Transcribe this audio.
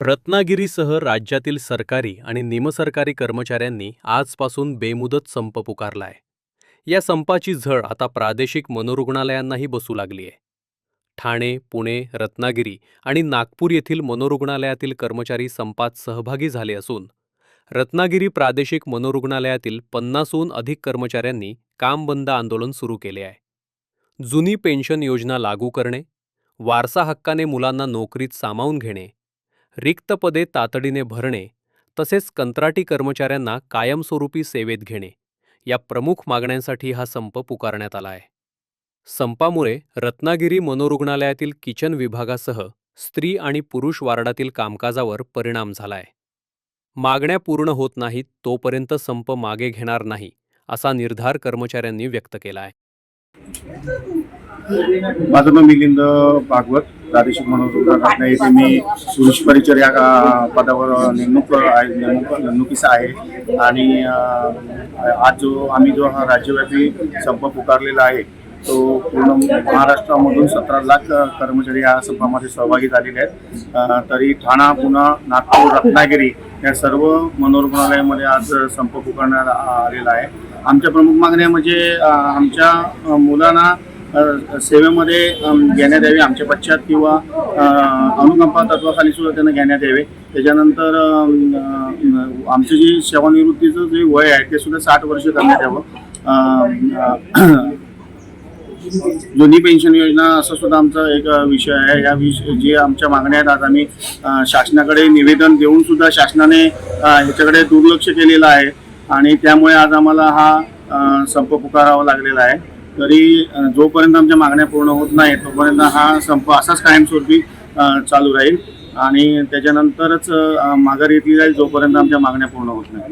रत्नागिरीसह राज्यातील सरकारी आणि निमसरकारी कर्मचाऱ्यांनी आजपासून बेमुदत संप पुकारलाय. या संपाची झळ आता प्रादेशिक मनोरुग्णालयांनाही बसू लागली आहे. ठाणे, पुणे, रत्नागिरी आणि नागपूर येथील मनोरुग्णालयातील कर्मचारी संपात सहभागी झाले असून रत्नागिरी प्रादेशिक मनोरुग्णालयातील 50हून अधिक कर्मचाऱ्यांनी काम बंद आंदोलन सुरू केले आहे. जुनी पेन्शन योजना लागू करणे, वारसा हक्काने मुलांना नोकरीत सामावून घेणे, रिक्त पदे तातडीने भरणे तसेच कंत्राटी कर्मचाऱ्यांना कायमस्वरूपी सेवेत घेणे या प्रमुख मागण्यांसाठी हा संप पुकारण्यात आला आहे. संपामुळे रत्नागिरी मनोरुग्णालयातील किचन विभागासह स्त्री आणि पुरुष वार्डातील कामकाजावर परिणाम झालाय. मागण्या पूर्ण होत नाहीत तोपर्यंत संप मागे घेणार नाही असा निर्धार कर्मचाऱ्यांनी व्यक्त केला आहे. माझं नाव मिलिंद भागवत, प्रादेशिक मनोरुग्ण रत्ना येथे मी पुरुष परिचर्या पदावर नेमणुकीस आहे. आणि आज जो हा राज्यव्यापी संप पुकारलेला आहे तो पूर्ण महाराष्ट्रामधून 17 लाख कर्मचारी या संपामध्ये सहभागी झालेले आहेत. तरी ठाणा, पुणे, नागपूर, रत्नागिरी या सर्व मनोरुग्णालयामध्ये आज संप पुकारण्यात आलेला आहे. आमच्या प्रमुख मागण्या म्हणजे आमच्या मुलांना सेवेमध्ये घेण्यात यावे, आमच्या पश्चात किंवा अनुकंपा तत्वाखाली सुद्धा त्यांना घेण्यात यावे. त्याच्यानंतर आमचं जे सेवानिवृत्तीचं जे वय आहे ते सुद्धा 60 वर्ष करण्यात यावं. जुनी पेन्शन योजना असं सुद्धा आमचा एक विषय आहे. या जे आमच्या मागण्या आहेत आज आम्ही शासनाकडे निवेदन देऊन सुद्धा शासनाने ह्याच्याकडे दुर्लक्ष केलेलं आहे आणि त्यामुळे आज आम्हाला हा संप पुकारावा लागलेला आहे. तरी जोपर्यंत आमच्या मागण्या पूर्ण होत नाही तोपर्यंत हा संप असाच कायमस्वरूपी चालू राहील आणि त्याच्यानंतरच माघार घेतली जाईल जोपर्यंत आमच्या मागण्या पूर्ण होत नाही.